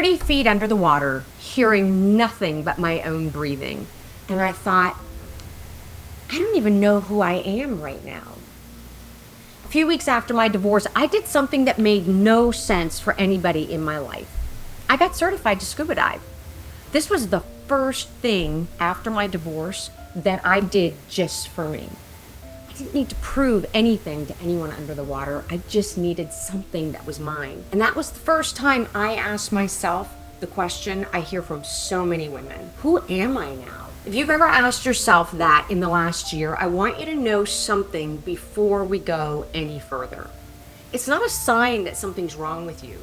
30 feet under the water, hearing nothing but my own breathing. And I thought, I don't even know who I am right now. A few weeks after my divorce, I did something that made no sense for anybody in my life. I got certified to scuba dive. This was the first thing after my divorce that I did just for me. I didn't need to prove anything to anyone under the water. I just needed something that was mine. And that was the first time I asked myself the question I hear from so many women: who am I now? If you've ever asked yourself that in the last year, I want you to know something before we go any further. It's not a sign that something's wrong with you.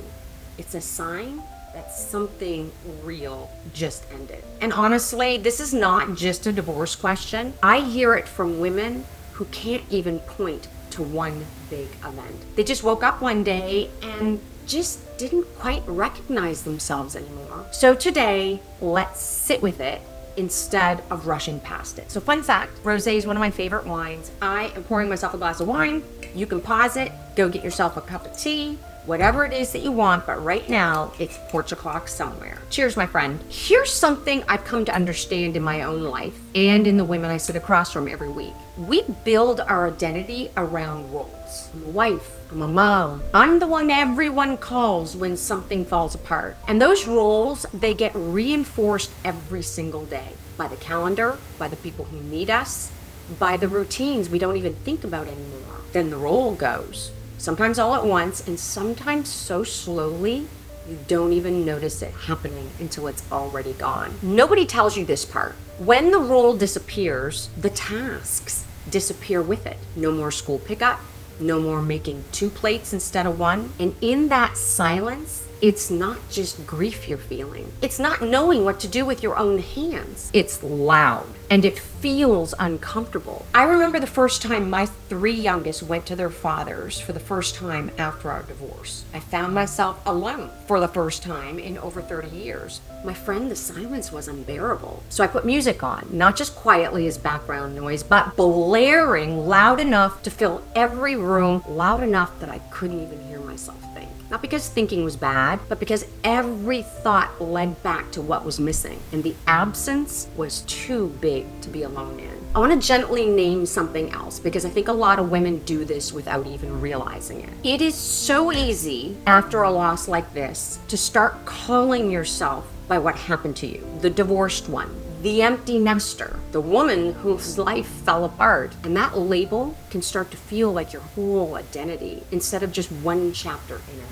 It's a sign that something real just ended. And honestly, this is not just a divorce question. I hear it from women who can't even point to one big event. They just woke up one day and just didn't quite recognize themselves anymore. So today, let's sit with it instead of rushing past it. So fun fact, rosé is one of my favorite wines. I am pouring myself a glass of wine. You can pause it, go get yourself a cup of tea, whatever it is that you want, but right now it's Porch o'clock somewhere. Cheers, my friend. Here's something I've come to understand in my own life and in the women I sit across from every week. We build our identity around roles. I'm a wife, I'm a mom, I'm the one everyone calls when something falls apart. And those roles, they get reinforced every single day by the calendar, by the people who need us, by the routines we don't even think about anymore. Then the role goes. Sometimes all at once, and sometimes so slowly, you don't even notice it happening until it's already gone. Nobody tells you this part. When the role disappears, the tasks disappear with it. No more school pickup, no more making 2 plates instead of 1. And in that silence, it's not just grief you're feeling. It's not knowing what to do with your own hands. It's loud and it feels uncomfortable. I remember the first time my 3 youngest went to their fathers for the first time after our divorce. I found myself alone for the first time in over 30 years. My friend, the silence was unbearable. So I put music on, not just quietly as background noise, but blaring loud enough to fill every room, loud enough that I couldn't even hear myself think. Not because thinking was bad, but because every thought led back to what was missing, and the absence was too big to be alone in. I want to gently name something else because I think a lot of women do this without even realizing it. It is so easy after a loss like this to start calling yourself by what happened to you. The divorced one, the empty nester, the woman whose life fell apart. And that label can start to feel like your whole identity instead of just one chapter in it.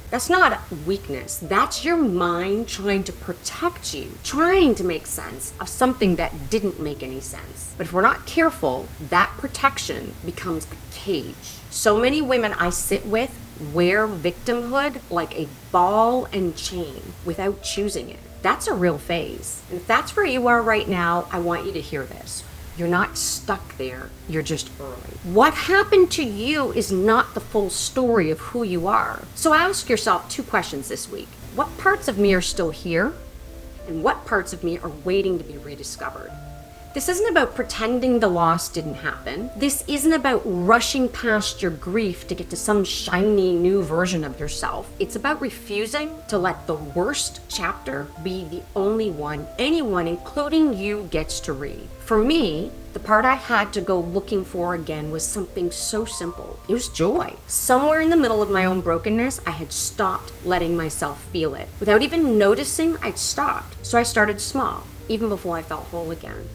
That's not weakness. That's your mind trying to protect you, trying to make sense of something that didn't make any sense. But if we're not careful, that protection becomes a cage. So many women I sit with wear victimhood like a ball and chain without choosing it. That's a real phase. And if that's where you are right now, I want you to hear this. You're not stuck there, you're just early. What happened to you is not the full story of who you are. So ask yourself 2 questions this week. What parts of me are still here? And what parts of me are waiting to be rediscovered? This isn't about pretending the loss didn't happen. This isn't about rushing past your grief to get to some shiny new version of yourself. It's about refusing to let the worst chapter be the only one anyone, including you, gets to read. For me, the part I had to go looking for again was something so simple. It was joy. Somewhere in the middle of my own brokenness, I had stopped letting myself feel it. Without even noticing, I'd stopped. So I started small, even before I felt whole again.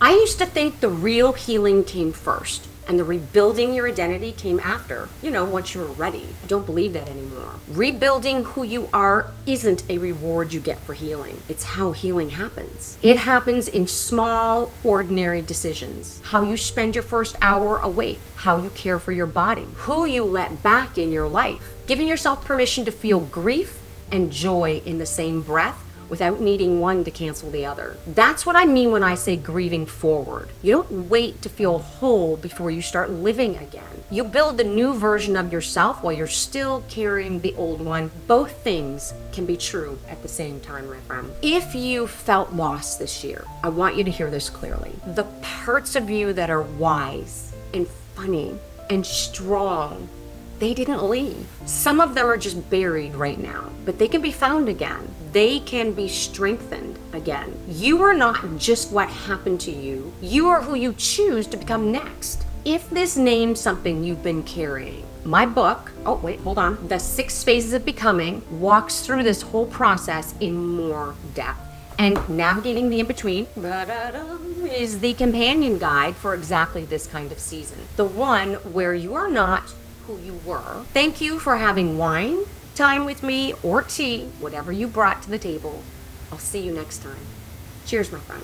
I used to think the real healing came first and the rebuilding your identity came after, once you were ready. I don't believe that anymore. Rebuilding who you are isn't a reward you get for healing. It's how healing happens. It happens in small, ordinary decisions. How you spend your first hour awake, how you care for your body, who you let back in your life, giving yourself permission to feel grief and joy in the same breath, without needing one to cancel the other. That's what I mean when I say grieving forward. You don't wait to feel whole before you start living again. You build the new version of yourself while you're still carrying the old one. Both things can be true at the same time, my friend. If you felt lost this year, I want you to hear this clearly. The parts of you that are wise and funny and strong They didn't leave. Some of them are just buried right now, but they can be found again. They can be strengthened again. You are not just what happened to you. You are who you choose to become next. If this names something you've been carrying, my book, oh wait, hold on, The 6 Phases of Becoming, walks through this whole process in more depth. And Navigating the In-Between is the companion guide for exactly this kind of season. The one where you are not who you were. Thank you for having wine time with me, or tea, whatever you brought to the table. I'll see you next time. Cheers, my friend.